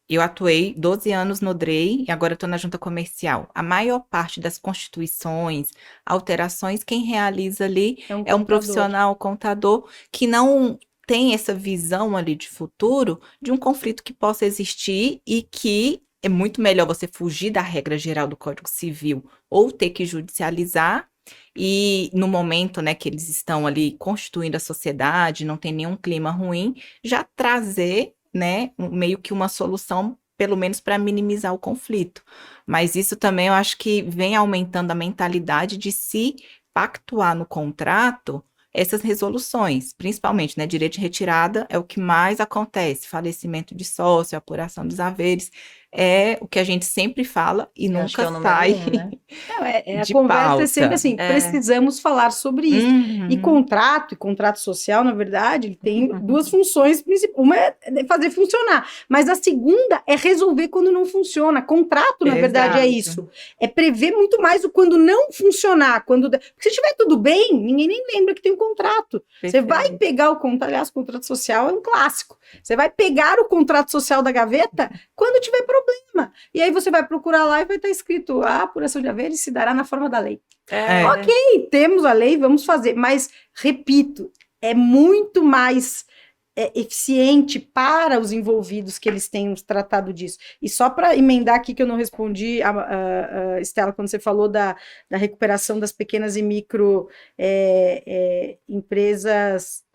Speaker 2: Eu atuei 12 anos no DREI e agora estou na junta comercial. A maior parte das constituições, alterações, quem realiza ali é um
Speaker 3: contador.
Speaker 2: profissional contador que não tem essa visão ali de futuro de um conflito que possa existir e que é muito melhor você fugir da regra geral do Código Civil ou ter que judicializar. E no momento, né, que eles estão ali constituindo a sociedade, não tem nenhum clima ruim, já trazer, né, meio que uma solução, pelo menos para minimizar o conflito. Mas isso também eu acho que vem aumentando a mentalidade de se pactuar no contrato essas resoluções, principalmente, né, direito de retirada é o que mais acontece, falecimento de sócio, apuração dos haveres, é o que a gente sempre fala e
Speaker 1: Eu acho que é o
Speaker 2: nunca
Speaker 1: número
Speaker 2: sai.
Speaker 1: 1, né?
Speaker 3: Não, a
Speaker 2: de
Speaker 3: conversa
Speaker 2: pauta.
Speaker 3: é sempre assim,
Speaker 1: É.
Speaker 3: precisamos falar sobre isso. E
Speaker 2: Uhum.
Speaker 3: contrato social, na verdade, ele tem duas funções principais. Uma é fazer funcionar, mas a segunda é resolver quando não funciona. Contrato, na verdade, é
Speaker 1: Exato.
Speaker 3: isso. É prever muito mais o quando não funcionar. Porque se estiver tudo bem, ninguém nem lembra que tem um contrato. Você vai
Speaker 1: Perfeito.
Speaker 3: pegar o contrato, aliás, o contrato social é um clássico. Você vai pegar o contrato social da gaveta quando tiver problema. E aí você vai procurar lá e vai estar escrito a apuração de haveres se dará na forma da lei.
Speaker 1: Ok.
Speaker 3: E temos a lei, vamos fazer. Mas, repito, é muito mais eficiente para os envolvidos que eles tenham tratado disso. E só para emendar aqui que eu não respondi, Estela, quando você falou da recuperação das pequenas e micro empresas...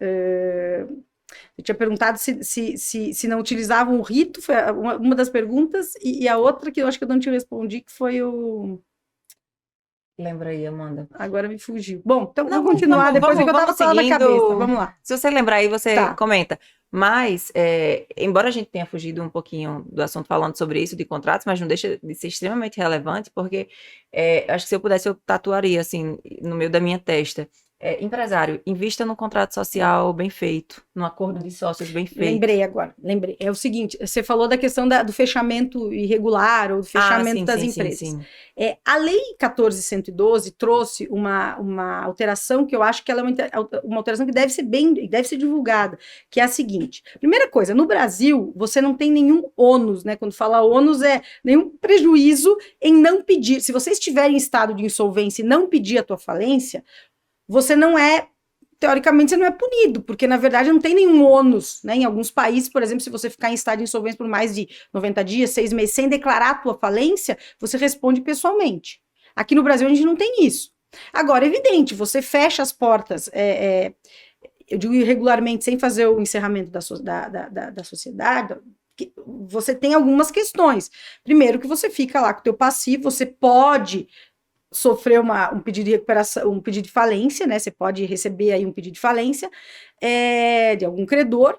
Speaker 3: eu tinha perguntado se não utilizavam o rito, foi uma das perguntas, e a outra que eu acho que eu não te respondi, que foi o...
Speaker 1: Lembra aí, Amanda.
Speaker 3: Agora me fugiu. Bom, então
Speaker 1: Não,
Speaker 3: vamos continuar, depois é que eu tava
Speaker 1: vamos
Speaker 3: falando na
Speaker 1: seguindo.
Speaker 3: cabeça. Vamos lá.
Speaker 1: Se você lembrar aí, você
Speaker 3: Tá.
Speaker 1: comenta. Mas, embora a gente tenha fugido um pouquinho do assunto falando sobre isso de contratos, mas não deixa de ser extremamente relevante, porque acho que se eu pudesse, eu tatuaria, assim, no meio da minha testa. Empresário, invista num contrato social bem feito, num acordo de sócios bem feito.
Speaker 3: Lembrei agora, lembrei. É o seguinte, você falou da questão do fechamento irregular ou do fechamento
Speaker 1: sim,
Speaker 3: das
Speaker 1: sim,
Speaker 3: empresas.
Speaker 1: sim.
Speaker 3: A Lei 14.112 trouxe uma alteração que eu acho que ela é uma alteração que deve ser divulgada, que é a seguinte. Primeira coisa, no Brasil, você não tem nenhum ônus, né? Quando fala ônus, é nenhum prejuízo em não pedir. Se você estiver em estado de insolvência e não pedir a tua falência, você não teoricamente, você não é punido, porque, na verdade, não tem nenhum ônus, né? Em alguns países, por exemplo, se você ficar em estado de insolvência por mais de 90 dias, 6 meses, sem declarar a tua falência, você responde pessoalmente. Aqui no Brasil, a gente não tem isso. Agora, é evidente, você fecha as portas, eu digo irregularmente, sem fazer o encerramento da sociedade, você tem algumas questões. Primeiro, que você fica lá com o teu passivo, você pode sofrer um pedido de recuperação, um pedido de falência, né? Você pode receber aí um pedido de falência de algum credor.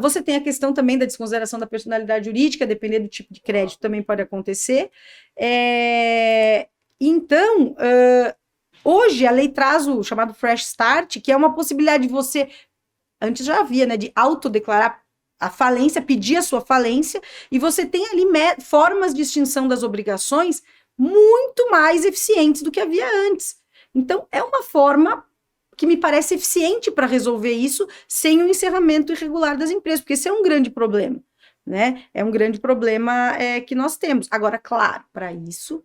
Speaker 3: Você tem a questão também da desconsideração da personalidade jurídica, dependendo do tipo de crédito, também pode acontecer. Então, hoje a lei traz o chamado Fresh Start, que é uma possibilidade de você, antes já havia, né, de autodeclarar a falência, pedir a sua falência, e você tem ali formas de extinção das obrigações muito mais eficientes do que havia antes. Então, é uma forma que me parece eficiente para resolver isso sem o encerramento irregular das empresas, porque esse é um grande problema, né? É um grande problema que nós temos. Agora, claro, para isso,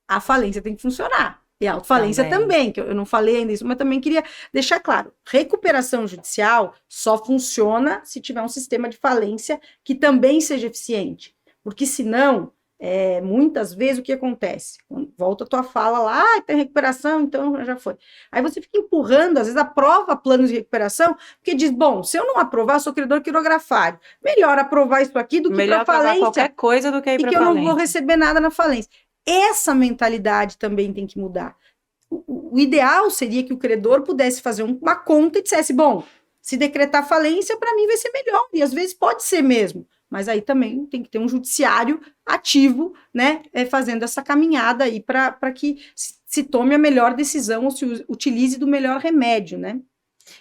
Speaker 3: a falência tem que funcionar. E a autofalência também, que eu não falei ainda isso, mas também queria deixar claro, recuperação judicial só funciona se tiver um sistema de falência que também seja eficiente, porque senão, muitas vezes o que acontece? Volta a tua fala lá, tem recuperação, então já foi. Aí você fica empurrando, às vezes aprova planos de recuperação, porque diz, bom, se eu não aprovar, sou credor quirografário, melhor aprovar isso aqui do que para falência,
Speaker 1: qualquer coisa do que ir
Speaker 3: e
Speaker 1: para
Speaker 3: que eu
Speaker 1: falência.
Speaker 3: não vou receber nada na falência. Essa mentalidade também tem que mudar. O ideal seria que o credor pudesse fazer uma conta e dissesse, bom, se decretar falência, para mim vai ser melhor. E às vezes pode ser mesmo. Mas aí também tem que ter um judiciário ativo, né, fazendo essa caminhada aí para que se tome a melhor decisão ou se utilize do melhor remédio, né?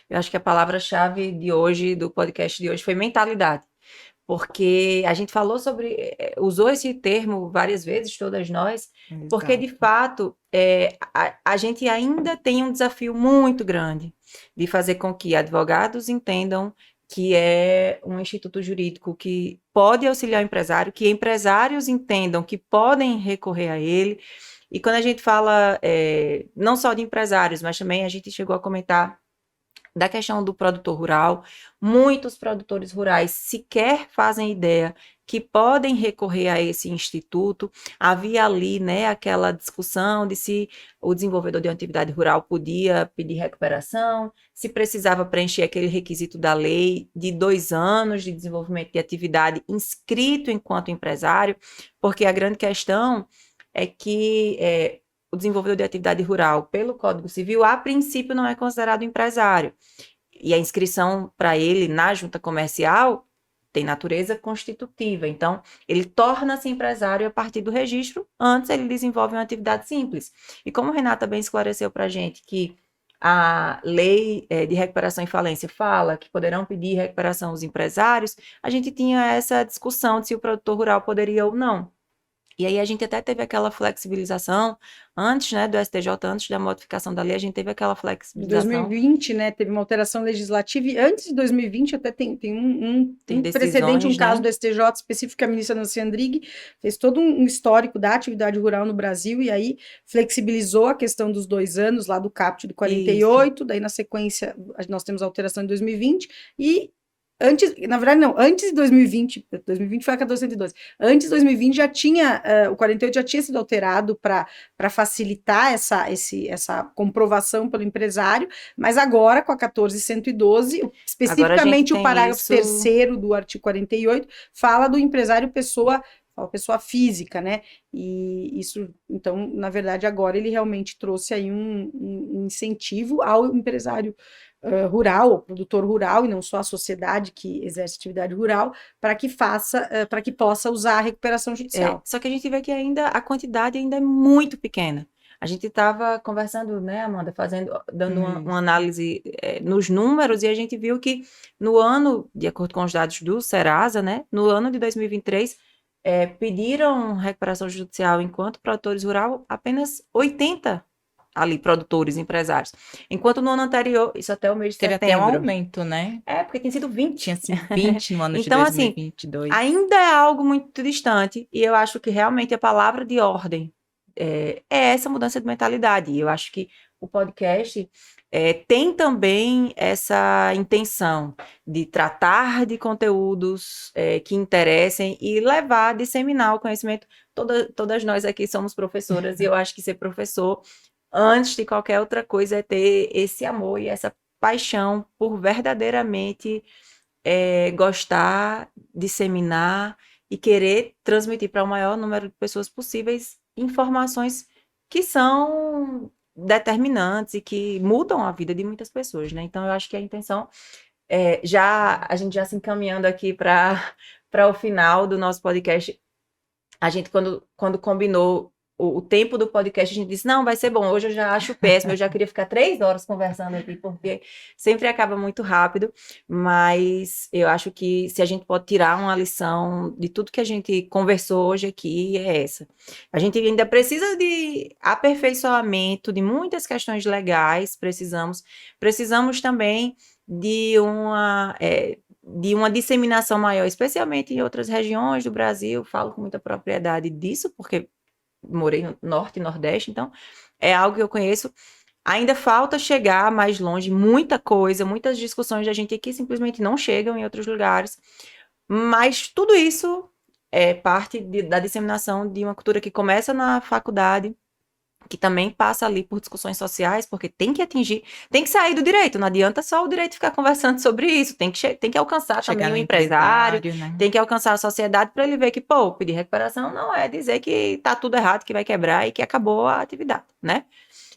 Speaker 1: Eu acho que a palavra-chave de hoje, do podcast de hoje, foi mentalidade. Porque a gente falou sobre, usou esse termo várias vezes, todas nós, porque de fato a gente ainda tem um desafio muito grande de fazer com que advogados entendam que é um instituto jurídico que pode auxiliar o empresário, que empresários entendam que podem recorrer a ele. E quando a gente fala não só de empresários, mas também a gente chegou a comentar da questão do produtor rural, muitos produtores rurais sequer fazem ideia que podem recorrer a esse instituto. Havia ali, né, aquela discussão de se o desenvolvedor de uma atividade rural podia pedir recuperação, se precisava preencher aquele requisito da lei de 2 anos de desenvolvimento de atividade inscrito enquanto empresário, porque a grande questão é que o desenvolvedor de atividade rural, pelo Código Civil, a princípio não é considerado empresário. E a inscrição para ele na junta comercial tem natureza constitutiva. Então, ele torna-se empresário a partir do registro, antes ele desenvolve uma atividade simples. E como a Renata bem esclareceu para a gente que a lei de recuperação e falência fala que poderão pedir recuperação os empresários, a gente tinha essa discussão de se o produtor rural poderia ou não. E aí a gente até teve aquela flexibilização antes, né, do STJ, antes da modificação da lei, a gente teve aquela
Speaker 3: Em
Speaker 1: flexibilização.
Speaker 3: 2020, né, teve uma alteração legislativa, e antes de 2020 até tem um
Speaker 1: decisões,
Speaker 3: precedente, um caso
Speaker 1: né?
Speaker 3: do STJ específico, que a ministra Nancy Andrighi fez todo um histórico da atividade rural no Brasil, e aí flexibilizou a questão dos 2 anos, lá do caput de 48, daí na sequência nós temos a alteração em 2020, e antes, na verdade não, antes de 2020 foi a 1412, antes de 2020 já tinha, o 48 já tinha sido alterado para facilitar essa comprovação pelo empresário, mas agora com a 1412, especificamente o parágrafo 3º do artigo 48, fala do empresário pessoa física, né? E isso, então, na verdade, agora ele realmente trouxe aí um incentivo ao empresário rural, ao produtor rural, e não só a sociedade que exerce atividade rural, para que possa usar a recuperação judicial.
Speaker 1: Só que a gente vê que ainda a quantidade ainda é muito pequena. A gente estava conversando, né, Amanda, dando uma análise nos números, e a gente viu que no ano, de acordo com os dados do Serasa, né, no ano de 2023, pediram recuperação judicial enquanto produtores rurais apenas 80 ali, produtores, empresários. Enquanto no ano anterior, isso até o mês de setembro.
Speaker 2: Teve até um aumento, né?
Speaker 1: Porque tinha sido 20.
Speaker 2: Tinha sido 20 no ano
Speaker 1: então,
Speaker 2: de 2022.
Speaker 1: Assim, ainda é algo muito distante, e eu acho que realmente a palavra de ordem é essa mudança de mentalidade. E eu acho que o podcast tem também essa intenção de tratar de conteúdos que interessem e levar, disseminar o conhecimento. Todas nós aqui somos professoras, e eu acho que ser professor, antes de qualquer outra coisa, é ter esse amor e essa paixão por verdadeiramente gostar, disseminar e querer transmitir para o maior número de pessoas possíveis informações que são determinantes e que mudam a vida de muitas pessoas, né? Então, eu acho que a intenção, a gente já se encaminhando aqui para o final do nosso podcast, a gente, quando combinou o tempo do podcast, a gente disse, não, vai ser bom, hoje eu já acho péssimo, eu já queria ficar 3 horas conversando aqui, porque sempre acaba muito rápido, mas eu acho que se a gente pode tirar uma lição de tudo que a gente conversou hoje aqui, é essa. A gente ainda precisa de aperfeiçoamento de muitas questões legais, precisamos também de uma disseminação maior, especialmente em outras regiões do Brasil, falo com muita propriedade disso, porque morei no Norte e Nordeste, então é algo que eu conheço. Ainda falta chegar mais longe, muita coisa, muitas discussões da gente aqui simplesmente não chegam em outros lugares. Mas tudo isso é parte da disseminação de uma cultura que começa na faculdade, que também passa ali por discussões sociais, porque tem que atingir, tem que sair do direito, não adianta só o direito ficar conversando sobre isso, tem que alcançar
Speaker 2: Chegar
Speaker 1: também
Speaker 2: no
Speaker 1: o empresário,
Speaker 2: né?
Speaker 1: tem que alcançar a sociedade para ele ver que, pô, pedir recuperação não é dizer que tá tudo errado, que vai quebrar e que acabou a atividade, né?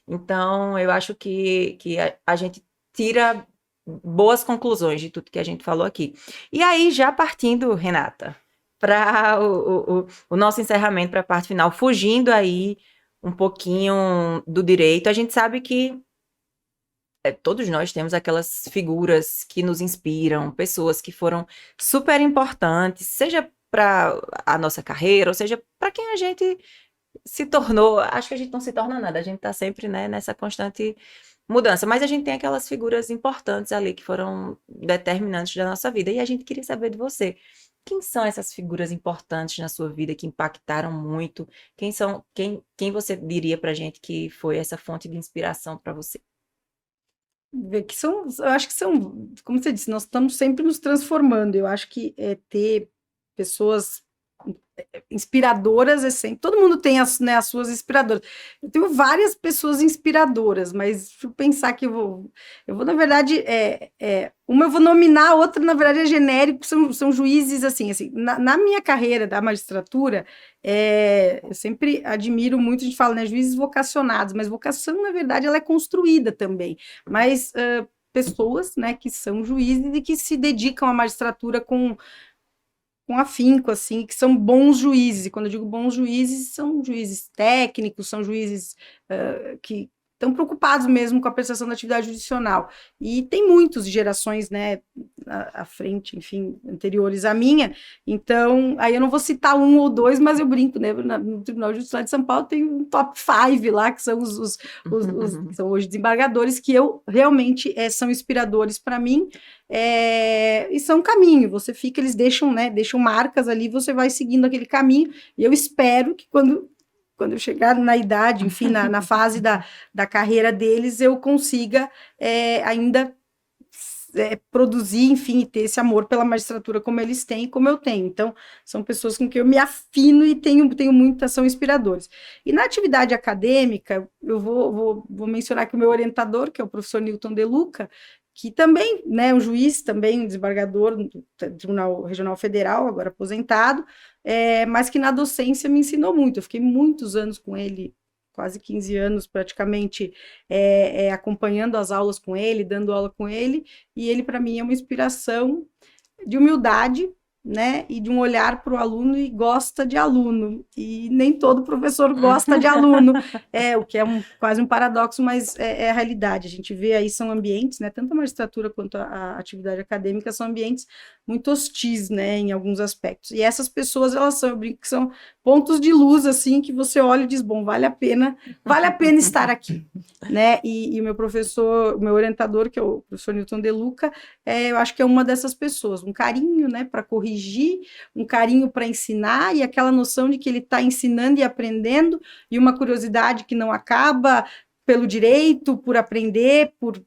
Speaker 1: Então, eu acho que a gente tira boas conclusões de tudo que a gente falou aqui. E aí, já partindo, Renata, para o nosso encerramento, para a parte final, fugindo aí um pouquinho do direito, a gente sabe que todos nós temos aquelas figuras que nos inspiram, pessoas que foram super importantes, seja para a nossa carreira, ou seja, para quem a gente se tornou. Acho que a gente não se torna nada, a gente está sempre, né, nessa constante mudança, mas a gente tem aquelas figuras importantes ali que foram determinantes da nossa vida, e a gente queria saber de você. Quem são essas figuras importantes na sua vida que impactaram muito? Quem você diria pra gente que foi essa fonte de inspiração para você?
Speaker 3: Que são, eu acho que são, como você disse, nós estamos sempre nos transformando. Eu acho que ter pessoas inspiradoras é sempre. Todo mundo tem as suas inspiradoras. Eu tenho várias pessoas inspiradoras, mas deixa eu pensar que na verdade, uma eu vou nominar, a outra, na verdade, é genérico, são juízes assim, na minha carreira da magistratura, eu sempre admiro muito, a gente fala, né, juízes vocacionados, mas vocação, na verdade, ela é construída também, mas pessoas, né, que são juízes e que se dedicam à magistratura com afinco, assim, que são bons juízes, e quando eu digo bons juízes, são juízes técnicos, são juízes que estão preocupados mesmo com a prestação da atividade judicional, e tem muitos de gerações, né, à frente, enfim, anteriores à minha, então, aí eu não vou citar um ou dois, mas eu brinco, né, no Tribunal Judiciário de São Paulo tem um top 5 lá, que são os são hoje desembargadores, que eu realmente são inspiradores para mim, e são um caminho, eles deixam, né, deixam marcas ali, você vai seguindo aquele caminho, e eu espero que quando eu chegar na idade, enfim, na fase da carreira deles, eu consiga ainda produzir, enfim, e ter esse amor pela magistratura como eles têm e como eu tenho. Então, são pessoas com quem eu me afino e tenho muitas, são inspiradores. E na atividade acadêmica, eu vou mencionar que o meu orientador, que é o professor Newton De Luca, que também, né, um juiz, também um desembargador do Tribunal Regional Federal, agora aposentado, mas que na docência me ensinou muito. Eu fiquei muitos anos com ele, quase 15 anos praticamente, acompanhando as aulas com ele, dando aula com ele, e ele para mim é uma inspiração de humildade, né, e de um olhar para o aluno e gosta de aluno, e nem todo professor gosta de aluno, o que é quase um paradoxo, mas é a realidade. A gente vê aí, são ambientes, né, tanto a magistratura quanto a atividade acadêmica são ambientes muito hostis, né, em alguns aspectos, e essas pessoas, elas são, eu brinco que são pontos de luz, assim, que você olha e diz, bom, vale a pena estar aqui, né, e o meu professor, o meu orientador, que é o professor Newton De Luca, eu acho que é uma dessas pessoas, um carinho, né, para corrigir, um carinho para ensinar, e aquela noção de que ele está ensinando e aprendendo, e uma curiosidade que não acaba pelo direito, por aprender, por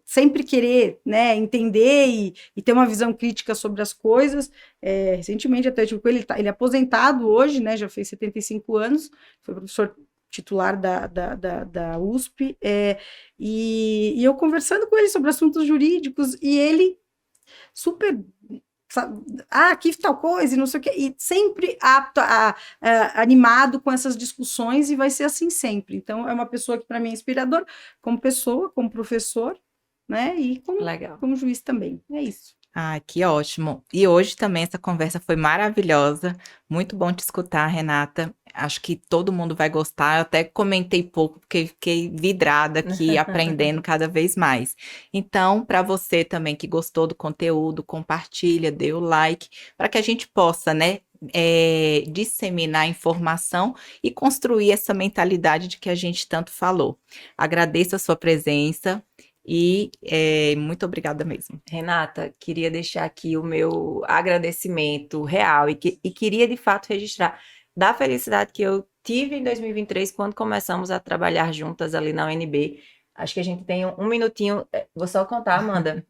Speaker 3: sempre querer, né, entender e ter uma visão crítica sobre as coisas. Recentemente até tive com ele, ele é aposentado hoje, né, já fez 75 anos, foi professor titular da USP, e eu conversando com ele sobre assuntos jurídicos, e ele super, sabe, aqui tal coisa, e não sei o quê, e sempre apto, animado com essas discussões, e vai ser assim sempre. Então, é uma pessoa que para mim é inspirador, como pessoa, como professor, né, e como juiz também. É isso.
Speaker 2: Ah, que ótimo. E hoje também essa conversa foi maravilhosa. Muito bom te escutar, Renata. Acho que todo mundo vai gostar. Eu até comentei pouco, porque fiquei vidrada aqui, aprendendo cada vez mais. Então, para você também que gostou do conteúdo, compartilha, dê o like, para que a gente possa, né, disseminar informação e construir essa mentalidade de que a gente tanto falou. Agradeço a sua presença. E muito obrigada mesmo.
Speaker 1: Renata, queria deixar aqui o meu agradecimento real e queria de fato registrar. da felicidade que eu tive em 2023 quando começamos a trabalhar juntas ali na UNB. Acho que a gente tem um minutinho, vou só contar, Amanda.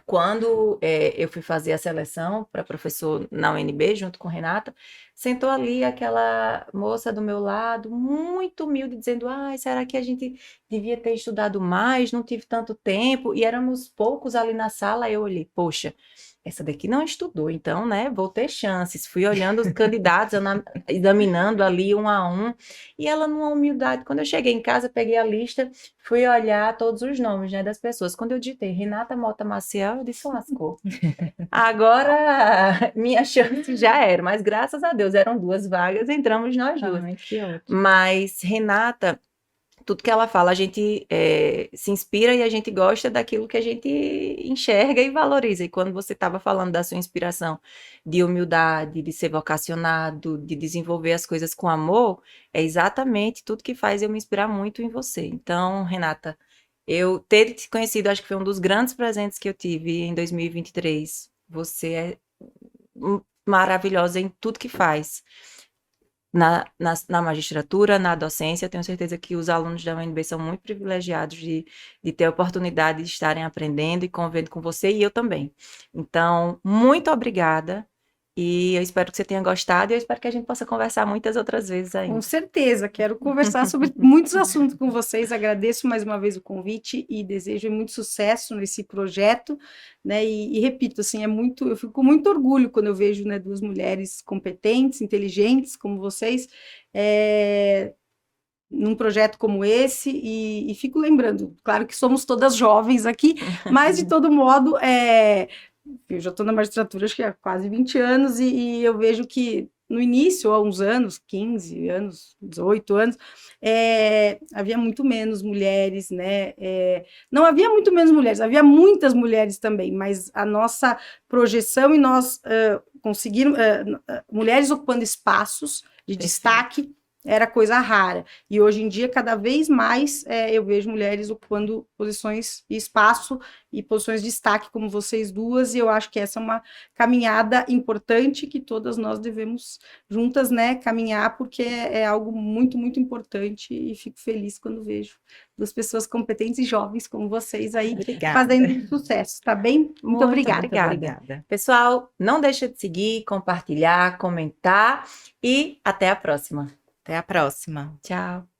Speaker 1: Quando eu fui fazer a seleção para professor na UNB, junto com Renata, sentou ali aquela moça do meu lado, muito humilde, dizendo: ai, será que a gente devia ter estudado mais? Não tive tanto tempo. E éramos poucos ali na sala. Eu olhei, poxa, essa daqui não estudou, então, né, vou ter chances. Fui olhando os candidatos, examinando ali um a um, e ela numa humildade. Quando eu cheguei em casa, peguei a lista, fui olhar todos os nomes, né, das pessoas. Quando eu digitei Renata Mota Maciel, eu disse: lascou. Agora, minha chance já era, mas graças a Deus, eram 2 vagas, entramos nós duas.
Speaker 2: Ai, que ótimo.
Speaker 1: Mas, Renata, tudo que ela fala, a gente se inspira e a gente gosta daquilo que a gente enxerga e valoriza. E quando você estava falando da sua inspiração de humildade, de ser vocacionado, de desenvolver as coisas com amor, é exatamente tudo que faz eu me inspirar muito em você. Então, Renata, eu ter te conhecido, acho que foi um dos grandes presentes que eu tive em 2023. Você é maravilhosa em tudo que faz. Na magistratura, na docência, eu tenho certeza que os alunos da UNB são muito privilegiados de ter a oportunidade de estarem aprendendo e convivendo com você, e eu também. Então, muito obrigada, e eu espero que você tenha gostado, e eu espero que a gente possa conversar muitas outras vezes
Speaker 3: Com
Speaker 1: ainda.
Speaker 3: certeza, quero conversar sobre muitos assuntos com vocês. Agradeço mais uma vez o convite e desejo muito sucesso nesse projeto, né? E repito, assim, eu fico com muito orgulho quando eu vejo, né, 2 mulheres competentes, inteligentes como vocês, num projeto como esse, e fico lembrando, claro que somos todas jovens aqui, mas de todo modo, eu já estou na magistratura acho que há quase 20 anos, e eu vejo que no início, há uns anos, 15 anos, 18 anos, havia muito menos mulheres, né? Não havia muito menos mulheres, havia muitas mulheres também, mas a nossa projeção e nós conseguimos, mulheres ocupando espaços de destaque, era coisa rara. E hoje em dia, cada vez mais, eu vejo mulheres ocupando posições e espaço e posições de destaque, como vocês duas, e eu acho que essa é uma caminhada importante que todas nós devemos juntas, né, caminhar, porque é algo muito, muito importante, e fico feliz quando vejo 2 pessoas competentes e jovens como vocês aí fazendo sucesso, tá bem? Muito obrigada.
Speaker 1: Obrigada. Pessoal, não deixa de seguir, compartilhar, comentar, e até a próxima.
Speaker 2: Até a próxima.
Speaker 1: Tchau.